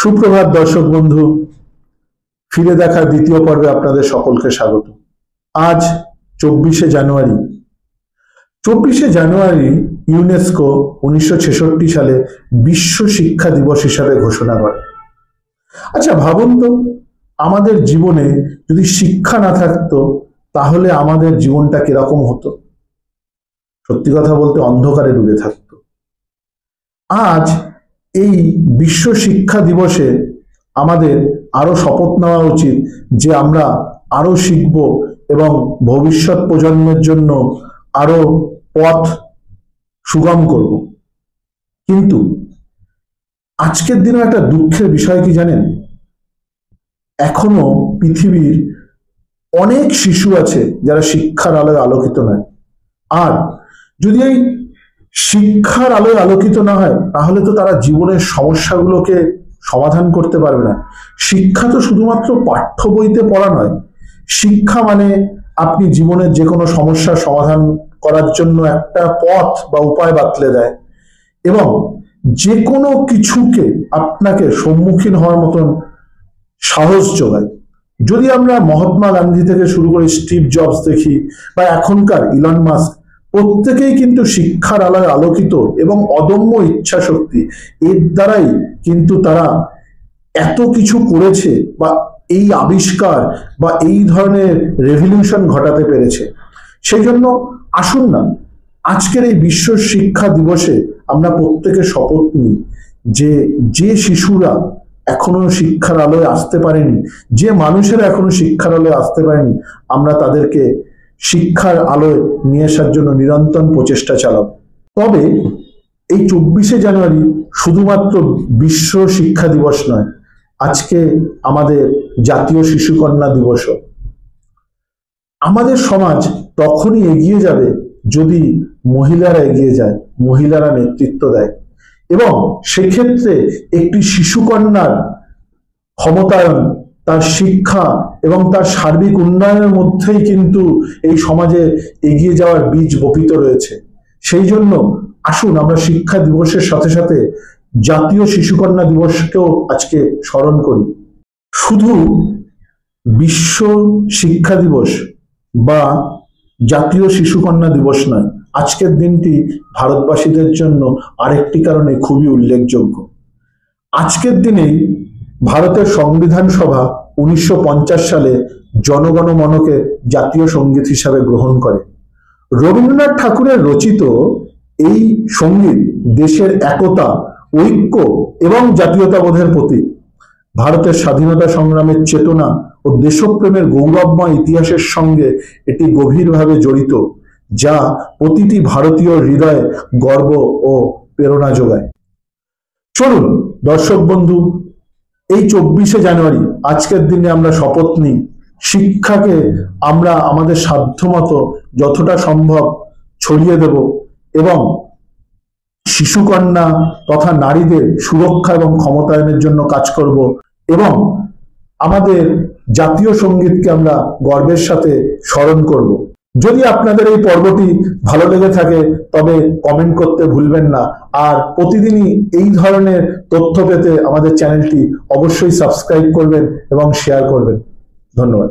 সুপ্রভাত দর্শক বন্ধু, ফিরে দেখার দ্বিতীয় পর্বে আপনাদের সকলকে স্বাগত। আজ 24শে জানুয়ারি। 24শে জানুয়ারি ইউনেস্কো 1966 সালে বিশ্ব শিক্ষা দিবস হিসাবে ঘোষণা করে। আচ্ছা ভাবুন তো, আমাদের জীবনে যদি শিক্ষা না থাকতো তাহলে আমাদের জীবনটা কিরকম হতো? সত্যি কথা বলতে অন্ধকারে ডুবে থাকতো। আজ এই বিশ্ব শিক্ষা দিবসে আমাদের আরো শপথ নেওয়া উচিত যে আমরা আরো শিখব এবং ভবিষ্যৎ প্রজন্মের জন্য আরো পথ সুগম করব। কিন্তু আজকের দিনে একটা দুঃখের বিষয় কি জানেন? এখনো পৃথিবীর অনেক শিশু আছে যারা শিক্ষার আলোয় আলোকিত নয়। আর যদি এই শিক্ষার আলোয় আলোকিত না হয় তাহলে তো তারা জীবনের সমস্যাগুলোকে সমাধান করতে পারবে না। শিক্ষা তো শুধুমাত্র পাঠ্য বইতে পড়া নয়। শিক্ষা মানে আপনি জীবনের যে কোনো সমস্যার সমাধান করার জন্য একটা পথ বা উপায় বাতলে দেয় এবং যে কোনো কিছুকে আপনাকে সম্মুখীন হওয়ার মতন সাহস যোগায়। যদি আমরা মহাত্মা গান্ধী থেকে শুরু করে স্টিভ জবস দেখি বা এখনকার ইলন মাস্ক, প্রত্যেকেই কিন্তু শিক্ষার আলোয় আলোকিত এবং অদম্য ইচ্ছা শক্তি, এর দ্বারাই কিন্তু তারা এত কিছু করেছে বা এই আবিষ্কার বা এই ধরনের রেভলিউশন ঘটাতে পেরেছে। সেই জন্য আসুন না আজকের এই বিশ্ব শিক্ষা দিবসে আমরা প্রত্যেকে শপথ নিই যে যে শিশুরা এখনো শিক্ষার আলোয় আসতে পারেনি, যে মানুষেরা এখনো শিক্ষার আলোয় আসতে পারেনি, আমরা তাদেরকে শিক্ষার আলোয় নিয়ে আসার জন্য নিরন্তর প্রচেষ্টা চালাব। তবে এই 24শে জানুয়ারি শুধুমাত্র বিশ্ব শিক্ষা দিবস নয়, আজকে আমাদের জাতীয় শিশু কন্যা দিবসও। আমাদের সমাজ তখনই এগিয়ে যাবে যদি মহিলারা এগিয়ে যায়, মহিলারা নেতৃত্ব দেয় এবং সেক্ষেত্রে একটি শিশু কন্যার ক্ষমতায়ন, তার শিক্ষা এবং তার সার্বিক উন্নয়নের মধ্যেই কিন্তু এই সমাজে এগিয়ে যাওয়ার বীজ বপিত রয়েছে। সেই জন্য আসুন আমরা শিক্ষা দিবসের সাথে সাথে জাতীয় শিশুকন্যা দিবসকেও আজকে স্মরণ করি। শুধু বিশ্ব শিক্ষা দিবস বা জাতীয় শিশুকন্যা দিবস নয়, আজকের দিনটি ভারতবাসীদের জন্য আরেকটি কারণে খুবই উল্লেখযোগ্য। আজকের দিনেই ভারতের সংবিধান সভা 1950 সালে জনগণ মনকে জাতীয় সঙ্গীত হিসাবে গ্রহণ করে। রবীন্দ্রনাথ ঠাকুরের রচিত এই সঙ্গীত দেশের একতা, ঐক্য এবং জাতীয়তাবোধের প্রতীক। ভারতের স্বাধীনতা সংগ্রামের চেতনা ও দেশপ্রেমের গৌরবময় ইতিহাসের সঙ্গে এটি গভীরভাবে জড়িত, যা প্রতিটি ভারতীয় হৃদয়ে গর্ব ও প্রেরণা যোগায়। চলুন দর্শক বন্ধু, এই 24শে জানুয়ারি আজকের দিনে আমরা শপথ নিই শিক্ষাকে আমরা আমাদের সাধ্যমতো যতটা সম্ভব ছড়িয়ে দেব এবং শিশুকন্যা তথা নারীদের সুরক্ষা এবং ক্ষমতায়নের জন্য কাজ করব এবং আমাদের জাতীয় সঙ্গীতকে আমরা গর্বের সাথে স্মরণ করব। যদি আপনাদের এই পর্বটি ভালো লেগে থাকে তবে কমেন্ট করতে ভুলবেন না। আর প্রতিদিনই এই ধরনের তথ্য পেতে আমাদের চ্যানেলটি অবশ্যই সাবস্ক্রাইব করবেন এবং শেয়ার করবেন। ধন্যবাদ।